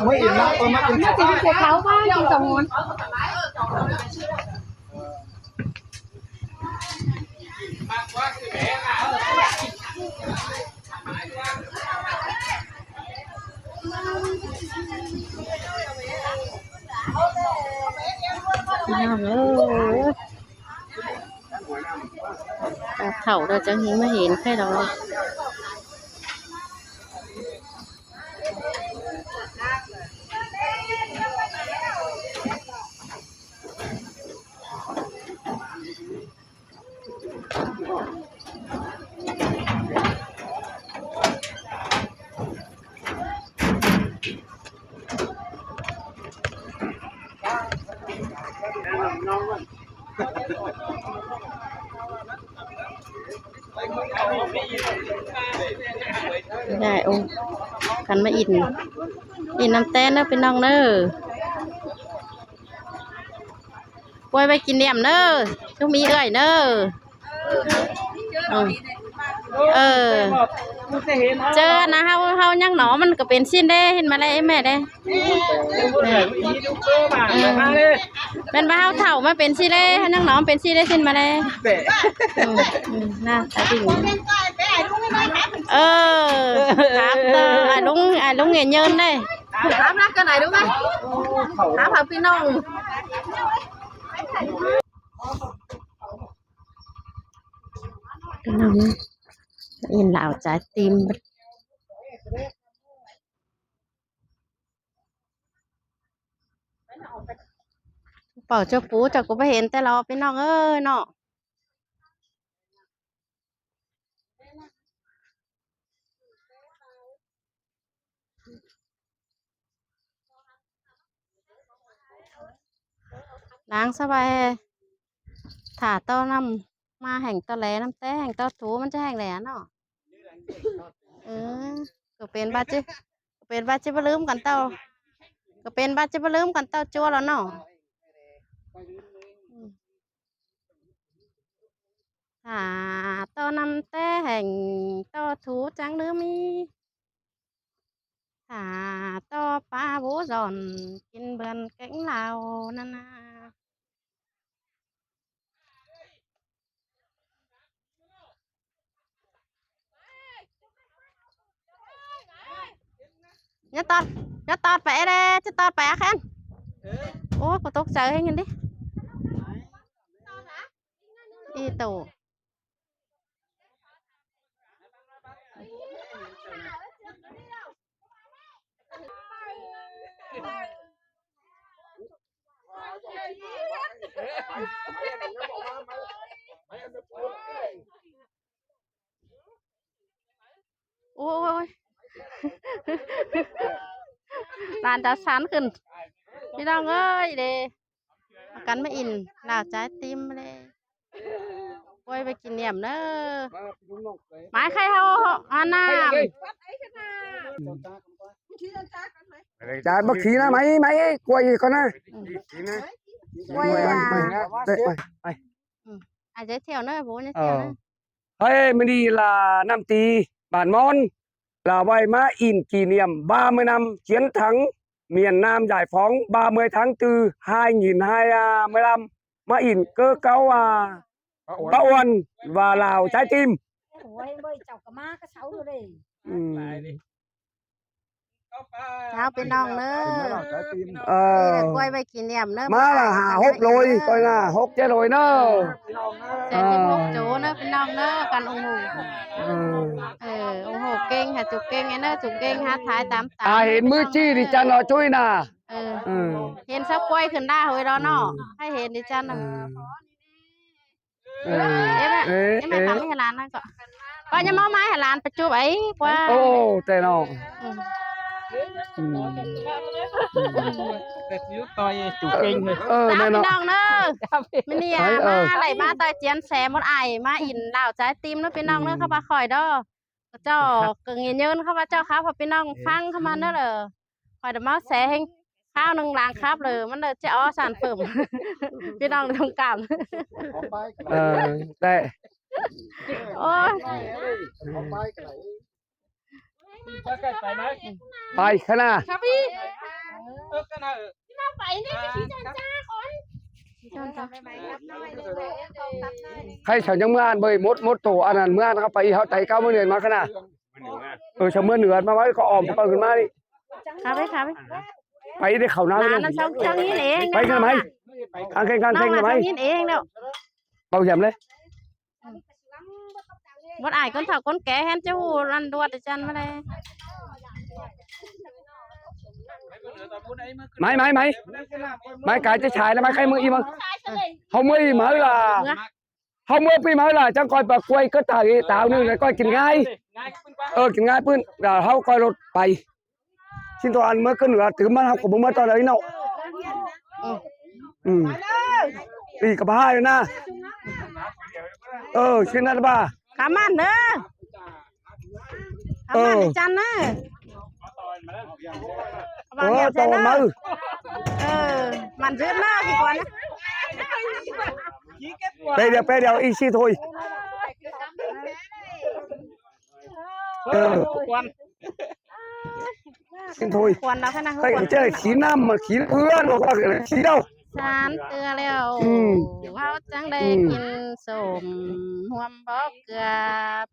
mới yên lặng con mắt con nó chỉ có khẩu quá chỉ còn ngon thầu ra chẳng hiến mới hiện cái đóได้องกันมาอินน้ำแต้นเนอะเป็นน้องเนอะกล้วยไปกินเดี่ยมเนอะลูกมีเอ้ยเนอะเจอนะเฮายังหนอมันก็เป็นชิ้นได้เห็นมาได้แม่ได้เป็นบ้าเถ่ามาเป็นชิ้นได้ยังหนอเป็นชิ้นได้ชิ้นมาได้น่าตาดีครับลุงเงี้ยเยินได้ถามรักกันไหนđúng khôngถามหาพี่น้องพี่น้องอินเหล่าtrái timเป่าเจ้าปูเจ้าก็ไม่เห็นแต่เราพี่น้องเอ้ยเนาะล้างสบายถาเต้าน้ำมาแห่งตะแหลน้ำแต้แห่งเต้าถูมันจะแห่งแหลเนาะก็เป็นบาจิบลืมกันเต้าก็เป็นบาจิบลืมกันเต้าจั่วแล้วเนาะถาเต้าน้ำแต้แห่งเต้าถูจังหรือมีถาเต้าปลาบูจอนกินเบือนแกงเหล่านั่นนะnhớ tọt vẽ đây chứ tọt vẽ khen ôi có tốt sợ hay nhìn đi đi tù ôi đàn đã sánขึ้นพี่น้องเอ้ยเด้กันไม่อินหนาวใจติมเลยกล้วยไปกินเนียมเด้อไม้ใครเอาอันน้ำtrái bất khí na mấy quay con na quay giới thiệu nữa bố giới thiệu nữa hey mình đi là Nam Tỳ bản môn là vay má in kỷ niệm 30 năm chiến thắng miền Nam giải phóng 30 tháng 4 2025 má in cơ cấu Bảo Uẩn và Lào trái tim chàoพี่น้องเนอะกล้วยไปกินเนียมเนอะ má là hà hốc rồi coi là hốc chết rồi nó เจ็ดสิบหกจูเนอะพี่น้องเนอะกันองหูองหูเก่งค่ะจุกเก่งไงเนอะจุกเก่งฮะท้ายตามเห็นมือจี้ดิจันเราช่วยน่ะเห็นซับกล้วยขึ้นได้เฮ้ยเราเนาะให้เห็นดิจันน่ะem mẹ tắm Hà Lan đó coi như máu máy Hà Lan phải chụp ấy qua ô tệ nàoพี่น้องเนอะมันนี่มาไหลมาต่อยเจียนแสมดไอมาอินเหล่าใจติมเนอะพี่น้องเนอะเข้ามาคอยเด้อเจ้าเก่งเงินเข้ามาเจ้าครับพอพี่น้องฟังเข้ามาเนอะเลยคอยเดี๋ยวมาแสงข้าวหนึ่งล้างครับเลยมันเลยจะอ้อสารเพิ่มพี่น้องตรงกลางได้โอ้ย ไปไหม ไปข้างหน้า ครับพี่ ก็น่า ไปนี่ไปชี้จันจ้าก่อน ใครฉันยังเมื่ออ่านเบยมดโตอันนั้นเมื่อนะครับไปเขาไต่ก้าวเมื่อเดือนมาขนาดชาวเมื่อเหนือมาไว้ก็ออมไปขึ้นมาดิ ครับไปครับ ไปได้เข่าน้ำ ร้านนั้นช่างยินเอง ไปกันไหมข้างเข่งข้าง น้อ เข่ ง ง น่ะ ไหม ช่างยินเองเนาะ เบาแหยมเลย บ่อายคนเฒ่าคนแก่แฮนจะฮู้รันดวดจันมาเลย ไม้กายจะฉายแล้วไม้ใครมืออีมั้งเขามืออีมาล่ะเขามือปีมาล่ะจังคอยปากกล้วยก็ตายตาวนึงแล้วก็กินง่ายกินง่ายปื้นเขาคอยรถไปชิ้นตัวอันเมื่อขึ้นเหนือถือมันเขาก็บ่มาตอนไหนเนาะปีกับผ้าเลยนะชิ้นนั้นบ้า ขามันเด้อขามันจันนะ ต่อมือ มันยืดหน้ากี่กว่านะ ไปเดี๋ยวอีซี่thôi xin thôi ควรแล้วแค่นั้น cái chơi khí nam mà khí ưa nó có cái khí đâu สารเตือแล้วว่าจังได้กินสมห่วมบ่เกลือ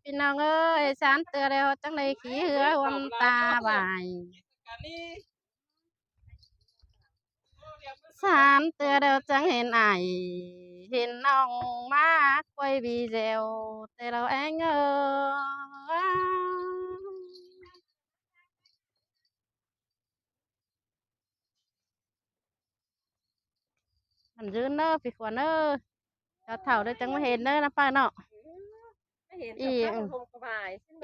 พี่น้องเอ้ยสารเตือแล้วจังได้ขี้เหือห่วมตาบายสารเตือแล้วจังเห็นไอเห็นน้องมาควยบีเจวแต่เราเองมันยืนเนอพี่ขวัญเนอจะเถ่าได้จังมาเห็นเนอนะป้าเนาะ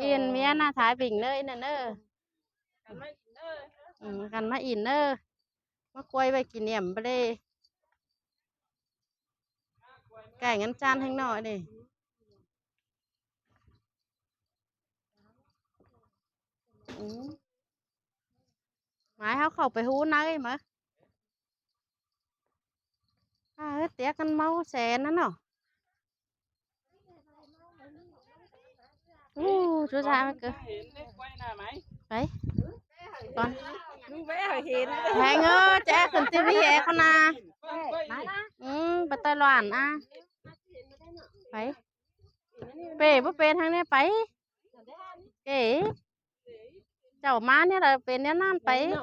อินเมียหน้าท้ายบิ่งเนออินเนอกันมาอินเนอมาควยไปกินเนียมไปเลยไก่งั้นจานให้หน่อยดิหมายเขาเข้าไปหูนักมั้ยเตี้ยกันเมาแสนนั่นเนาะchú ra mới cơ đấy con hàng ơi trẻ cần tivi vậy con à bắt tay loạn à phải về búp bê thằng này phải kể cháu má này là về nên ăn phải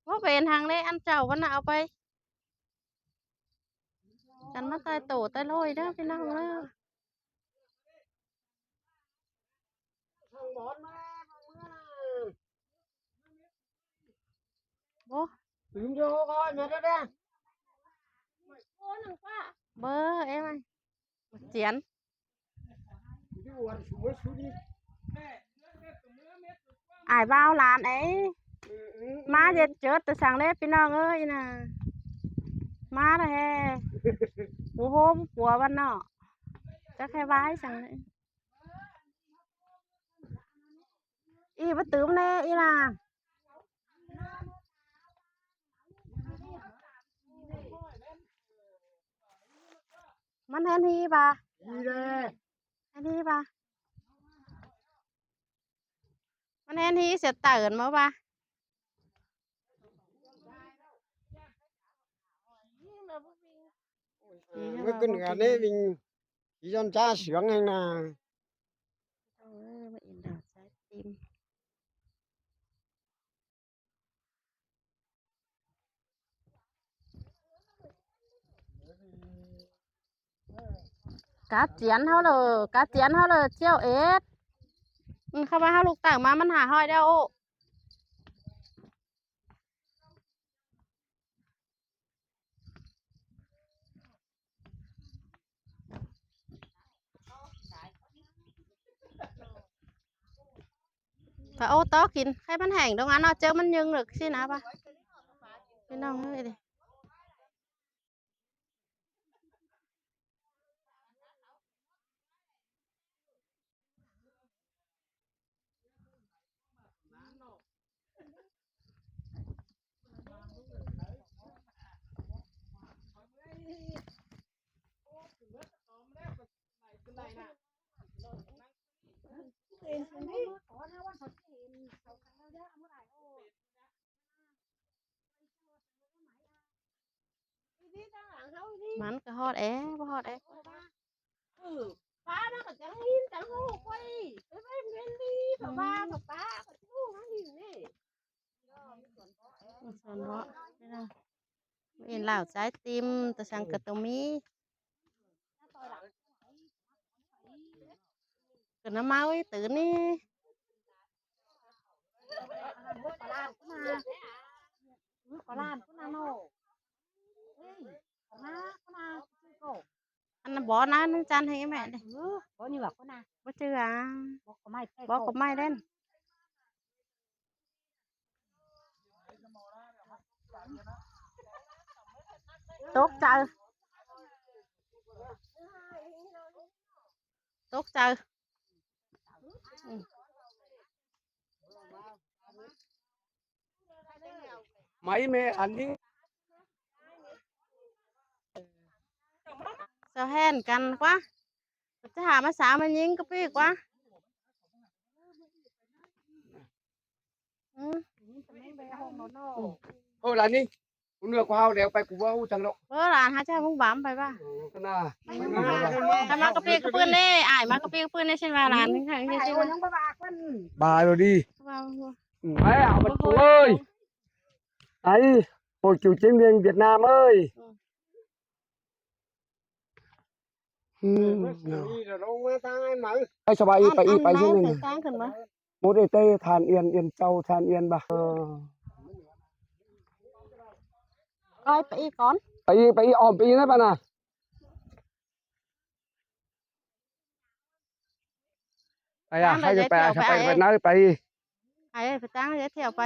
búp bê thằng này ăn cháu con nào phảiกันมาตายโตตายลอยเด้อพี่น้องเด้อโอ้ถึงโยก่อนนะเด้อเบอร์เอ้ยเจียนอายบ้าวหลานเอ้มาเด็ดเจิดแต่สั่งเล็บพี่น้องเอ้ยน่ะมาเลยแฮโอ้โหปัววันเนาะจะแค่ไว้สั่งเลยอีมาตื้มแน่อีน่ะมันแทนทีป่ะแทนทีป่ะมันแทนทีเสียตื่นมั้งป่ะmới cứ nửa đấy mình chỉ cho cha sướng hay là cá chén hao là chiêu ếchเข้ามาหาลูกต่างมามันหาหอยได้โอ้ถ้าโอ้ต้อกินให้มันแห้งตรงนั้นเนาะเจอมันยังหรือสินะป่ะพี่น้องเฮ้ยดิ มันก็ฮอดแอบ่ฮอดแอ ป้าnó còn chẳng hin chẳng hô quay cái mấy bên đi thằng ba thằng ba thằng chú nó nhìn nè ส่วนเนาะพี่น้องเห็นเหล้าสายติมตะสังกะตวมีก็น้ำเมาอีตื่นนี่ có làm có làm nổ có na cô อันนั้นบ่นะน้ำจันให้แม่เด้ có như là có na บ่เชื่อ có mai บ่ก็ไม่เล่นตกใจตกใจ mấy mẹ ăn đi เซาแห่นกันกว่าจะหามาสามันยิงก็ปีกว่าthôi là đi cũng được qua đèoไปกูว่าจังดอก เออหลานหาเจ้ามึงบ้ามไปป่ะ ก็น่า ถ้ามากระเปียกกระปืนเน่อ้ายมากระเปียกกระปืนเน่เช่นว่าหลานนี่ค่ะนี่ใช่ไหม bà rồi đi ว่า mấy ảo bật chú ơi ấy hội cựu chiến binh Việt Nam ơi ai sao bà y phải y phải chứ này สร้างขึ้นมา một ê tê than yên châu than yên bà ก้อยไปอีกก่อน phải y ỏm phải y đấy bà nè ai à hay cái bè phải nói phải y ไอ้ไปตั้งเดี๋ยวเที่ยวไป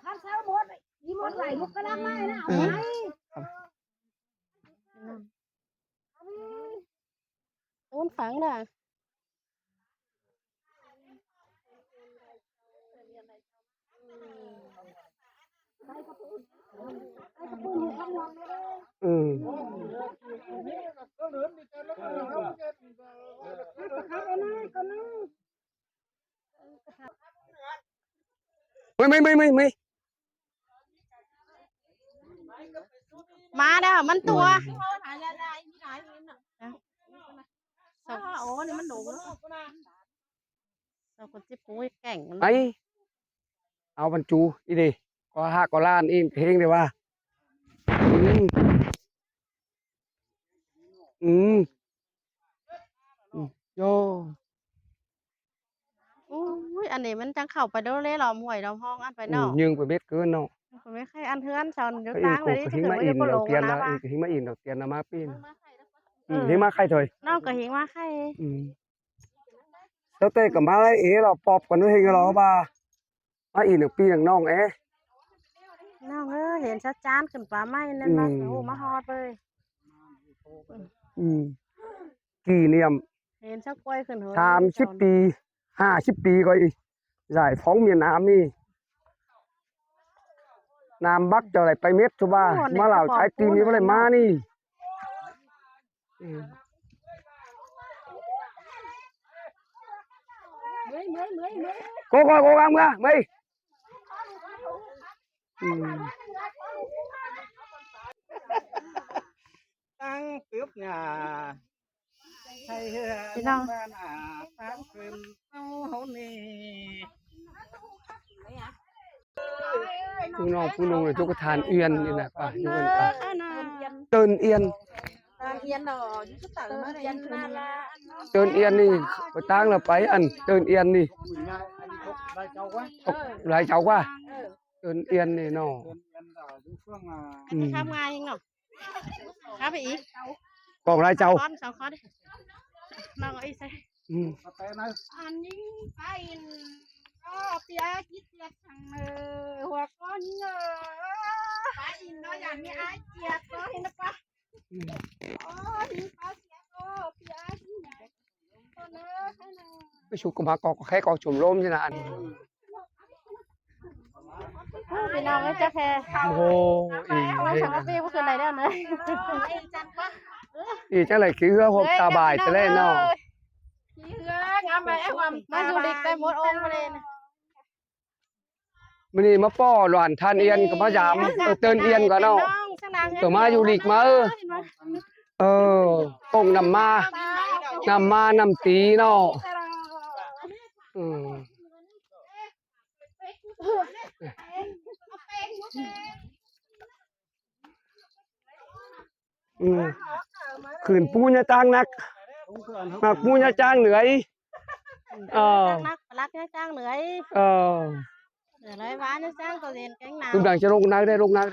khát sao một đi một lại một cái lăng này nào đấy โดนฝังน่ะ ừ mày มาแล้วมันตัว ồ nàyมันđủ đó เราคนที่ปุ้ยแก่งมัน ấy áo bắn chú đi đi có hạ có lan in hên đi ba ừ vô อุ้ยอันนี้มันจังเข้าไปโดนเลยหลอมห่วยหลอมห้องอันไปเนาะ nhưng phải biết cứ nó ผมไม่เคยอันเทือนชอนเดี๋ยว cái ตั้งเลย in ดิ của ถ้า hình เกิด mà ว่าเดี๋ยว in ก็ล đầu ง tiên นะ là ว่า hình mà in đầu tiên là má pin hình má khay thôi นอกก็หิงว่าใคร tớ tê cầm má lấy ý là pop còn nó hình là ba má in được pin đằng nong ấy น้องเห็นชัดจานขึ้นป่าไม้นั่นมาโอ้มาฮอดเลย kỷ niệm เห็นชักกล้วยขึ้นหัว 30 ปี50 ปีcoi giải phóng miền Nam đi Nam Bắc trở lại bay mét cho ba má lào trái tim đi có lại má đi cố gắng ra mày tăng tiếp nhà hay พี่น้อง sáng quyền hôn nè phụ nông là chỗ cái than yên như này phải như vậy phải Trơn Yên yên rồi chứ tự nó yên là Trơn Yên đi phải tang là phải ăn Trơn Yên đi lại cháu quá Trơn Yên này nó อันนี้ทำไงยังเนาะครับไปอีก còn lại cháu ค้อนสองค้อนดิน้องเอาอีกใส่ anh những cái có bia chít chít thằng hoặc có những cái in nó làm như ai chít có thì nó pa thì có chít có bia chít con nó thế nào cái chú cầm có khe có chùm lôm như là ăn พี่น้องเจ้าแค่ โอ้โหอี ว่าสองปีบ่ขึ้นได้แล้วเนอะ อีจังไรคือหกตาบายแต่เล่นเนาะ ขี้เหืองามไปไอ้ความ มาอยู่ดิกได้หมดองค์มาเลยนะ มื้อนี้มาป้อหลานทานเอียนกับมายามเตือนเอียนก่อนเนาะตัวมาอยู่ดิกมาป้งนำมานำตีเนาะอืมขืนปูญาจางนักมักปูญาจางเหนื่อยนักรักเนี่ยจ้างเหนื่อยเหนื่อยเลยว้าเนี่ยจ้างตัวเรียนแก๊งหนาว คุณดังจะลงนักได้ลงนัก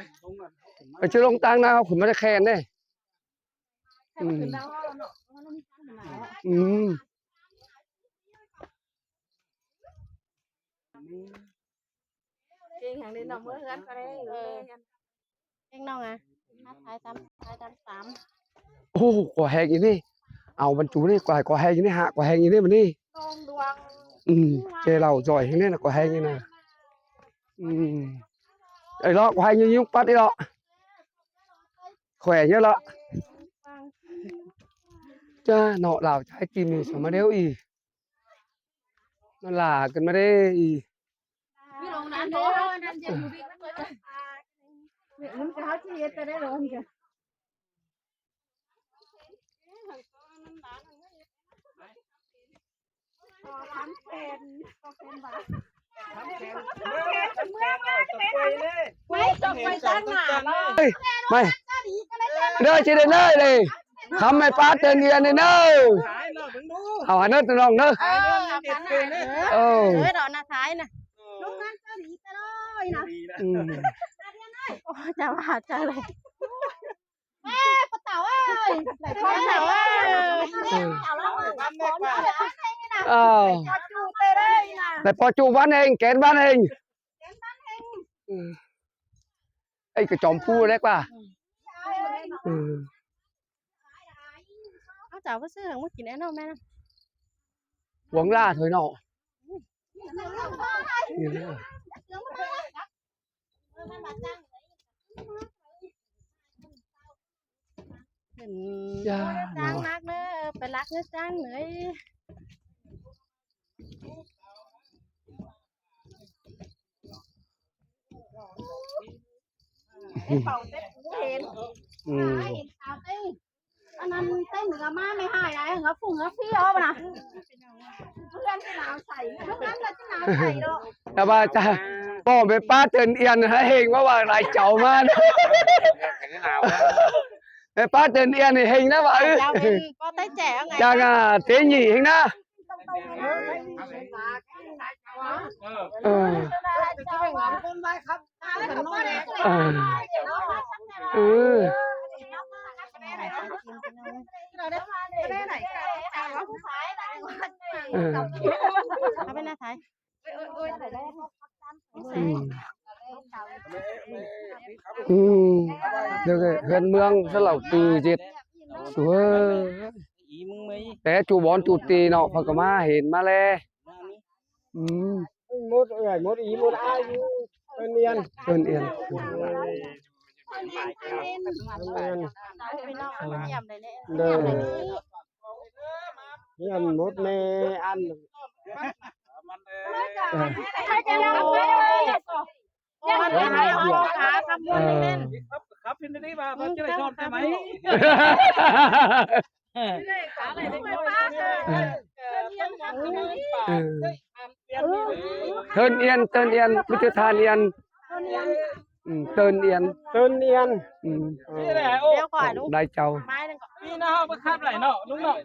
ไปจะลงตังนะขุนมาจะแคนได้เก่งอย่างนี้น้องเมื่อกันก็ได้ แก๊งน้องอ่ะท้ายตามสาม โอ้กว่าแหงอย่างนี้เอาบรรจุนี่กว่าแหงอย่างนี้หะกว่าแหงอย่างนี้มันนี่ ตรงดวง เจเราจ่อยอย่างนี้นะกว่าแหงอย่างนี้นะไอ้เลาะกว่าแหงอย่างนี้ปัดไอ้เลาะแขวนเยอะละจ้าเนาะเหล่าใช้กินนี่สมัยเดียวอีมันหลากันไม่ได้อี พี่ลงนั้นโตนั่นจะอยู่บิ๊กนั่นเลยมันจะเขาชี้จะได้หรอพี่ทำเป็นบาทไม่จบไปตั้งหนาเลย ไม่เด้อชิเดนเลยทำให้ป้าเตือนเงียนเลยเนอะเอาหันเนอะน้องเนอะเลยดอกนาท้ายนะ ลูกนั้นจะหนีไปเลยนะ โอ้จะว่าจะเลย ปะเต่าเอ้ยไหนพ่อเต่าเอ้ยเต่าแล้วมันพร้อมเลยจูเตะได้นะ แต่พอจูบ้านเองแกนบ้านเองไอ้กระจอมพูดได้ป่ะ เอาเจ้าไปซื้อของมากินแน่นอนแม่นะ หวงล่าเถอยเนาะจ้างนักเด้อไปรักเนื้อจ้างเหนื่อย เป่าเต้นเห็นเห็นขาวเต้นอันนั้นเต้นเหนือมาไม่หายไรเหรอฝุ่งเหรอพี่เอาป่ะนะเพื่อนที่หนาวใส่เพื่อนเราที่หนาวใส่ด้วย แต่ว่าจะป้อไปป้าเตือนเอียนให้เฮงว่าไรเจ้ามาไปป้าเตือนเอียนเฮงนะว่าพอได้แจ๋วไง จังเตี้ยหยี่เฮงนะเขาเป็นหน้าไทยเดี๋ยวเงินเมืองสลับtừจิตสวยแต่จูบอลจูตีเนาะพอกมาเห็นมาเลยmốt ý mốt ai tên yên เตือนเอียน đời yên mốt nè ăn ให้จะเล่าไปยังไม่ให้เอาขาทำบุญเล่น ครับพินนี่มาเขาจะได้ชอบใช่ไหม เตือนเอียนพุทธทานเอียนเตือนเอียน tên yên นี่แหละโอ้ เดี๋ยวก่อนลูก ได้เจ้า ไม้นึงก่อน นี่นะเขาไปข้ามไหลเนาะลุงเนาะ